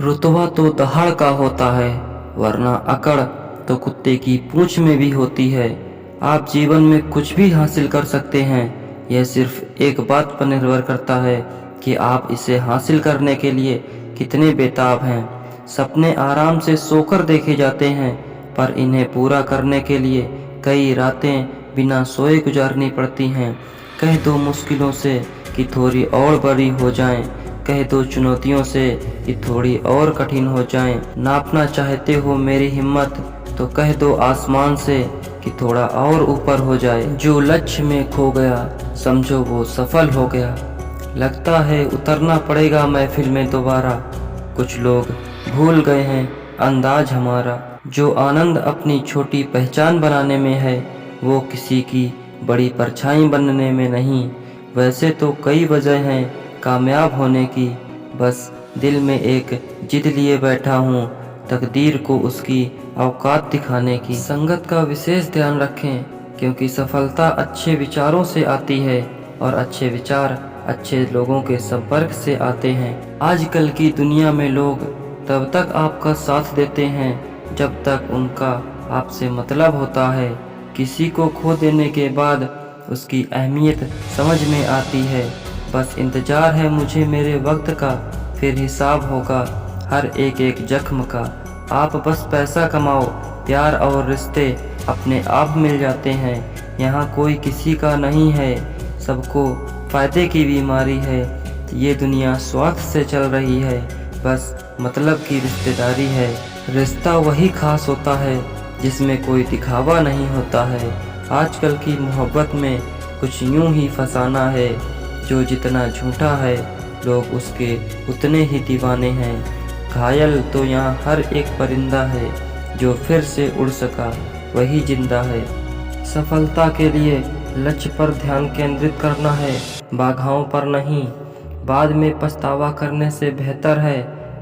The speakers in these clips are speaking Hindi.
रुतबा तो दहाड़ का होता है, वरना अकड़ तो कुत्ते की पूंछ में भी होती है। आप जीवन में कुछ भी हासिल कर सकते हैं, यह सिर्फ एक बात पर निर्भर करता है कि आप इसे हासिल करने के लिए कितने बेताब हैं। सपने आराम से सोकर देखे जाते हैं, पर इन्हें पूरा करने के लिए कई रातें बिना सोए गुजारनी पड़ती हैं। कह दो मुश्किलों से कि थोड़ी और बड़ी हो जाएं, कह दो चुनौतियों से कि थोड़ी और कठिन हो जाएं। नापना चाहते हो मेरी हिम्मत तो कह दो आसमान से कि थोड़ा और ऊपर हो जाए। जो लक्ष्य में खो गया समझो वो सफल हो गया। लगता है उतरना पड़ेगा महफिल में दोबारा, कुछ लोग भूल गए हैं अंदाज हमारा। जो आनंद अपनी छोटी पहचान बनाने में है, वो किसी की बड़ी परछाई बनने में नहीं। वैसे तो कई वजह हैं कामयाब होने की, बस दिल में एक जिद लिए बैठा हूँ तकदीर को उसकी औकात दिखाने की। संगत का विशेष ध्यान रखें, क्योंकि सफलता अच्छे विचारों से आती है और अच्छे विचार अच्छे लोगों के संपर्क से आते हैं। आजकल की दुनिया में लोग तब तक आपका साथ देते हैं जब तक उनका आपसे मतलब होता है। किसी को खो देने के बाद उसकी अहमियत समझ में आती है। बस इंतजार है मुझे मेरे वक्त का, फिर हिसाब होगा हर एक एक जख्म का। आप बस पैसा कमाओ, प्यार और रिश्ते अपने आप मिल जाते हैं। यहाँ कोई किसी का नहीं है, सबको फायदे की बीमारी है। ये दुनिया स्वार्थ से चल रही है, बस मतलब की रिश्तेदारी है। रिश्ता वही खास होता है जिसमें कोई दिखावा नहीं होता है। आजकल की मोहब्बत में कुछ यूं ही फसाना है, जो जितना झूठा है लोग उसके उतने ही दीवाने हैं। घायल तो यहाँ हर एक परिंदा है, जो फिर से उड़ सका वही जिंदा है। सफलता के लिए लक्ष्य पर ध्यान केंद्रित करना है, बाधाओं पर नहीं। बाद में पछतावा करने से बेहतर है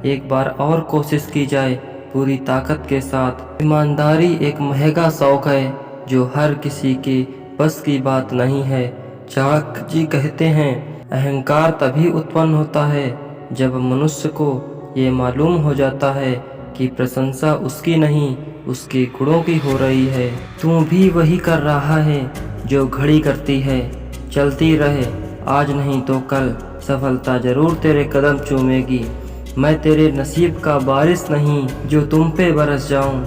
एक बार और कोशिश की जाए पूरी ताकत के साथ। ईमानदारी एक महंगा शौक है जो हर किसी के बस की बात नहीं है। चाणक्य जी कहते हैं, अहंकार तभी उत्पन्न होता है जब मनुष्य को ये मालूम हो जाता है कि प्रशंसा उसकी नहीं उसके गुणों की हो रही है। तू भी वही कर रहा है जो घड़ी करती है। चलती रहे, आज नहीं तो कल सफलता जरूर तेरे कदम चूमेगी। मैं तेरे नसीब का बारिश नहीं जो तुम पे बरस जाऊं।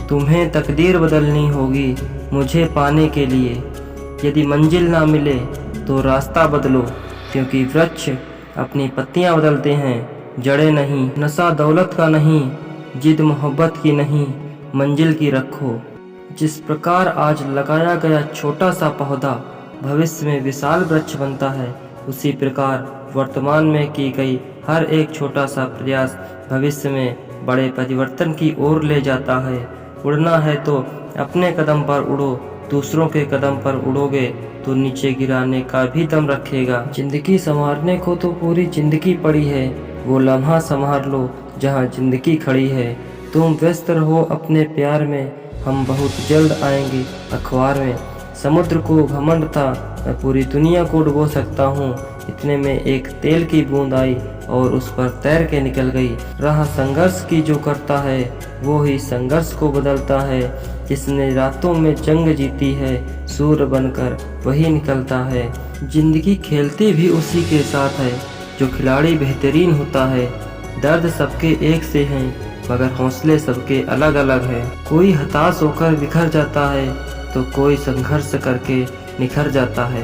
तुम्हें तकदीर बदलनी होगी मुझे पाने के लिए। यदि मंजिल ना मिले तो रास्ता बदलो, क्योंकि वृक्ष अपनी पत्तियां बदलते हैं, जड़ें नहीं। नशा दौलत का नहीं, जिद मोहब्बत की नहीं, मंजिल की रखो। जिस प्रकार आज लगाया गया छोटा सा पौधा भविष्य में विशाल वृक्ष बनता है, उसी प्रकार वर्तमान में की गई हर एक छोटा सा प्रयास भविष्य में बड़े परिवर्तन की ओर ले जाता है। उड़ना है तो अपने कदम पर उड़ो, दूसरों के कदम पर उड़ोगे तो नीचे गिराने का भी दम रखेगा। जिंदगी संवारने को तो पूरी जिंदगी पड़ी है, वो लम्हा संभाल लो जहाँ जिंदगी खड़ी है। तुम व्यस्त रहो अपने प्यार में, हम बहुत जल्द आएंगे अखबार में। समुद्र को घमंड था मैं पूरी दुनिया को डुबो सकता हूँ, इतने में एक तेल की बूंद आई और उस पर तैर के निकल गई। राह संघर्ष की जो करता है वो ही संघर्ष को बदलता है। जिसने रातों में जंग जीती है सूर्य बनकर वही निकलता है। जिंदगी खेलती भी उसी के साथ है जो खिलाड़ी बेहतरीन होता है। दर्द सबके एक से हैं मगर हौसले सबके अलग अलग है। कोई हताश होकर बिखर जाता है तो कोई संघर्ष करके निखर जाता है।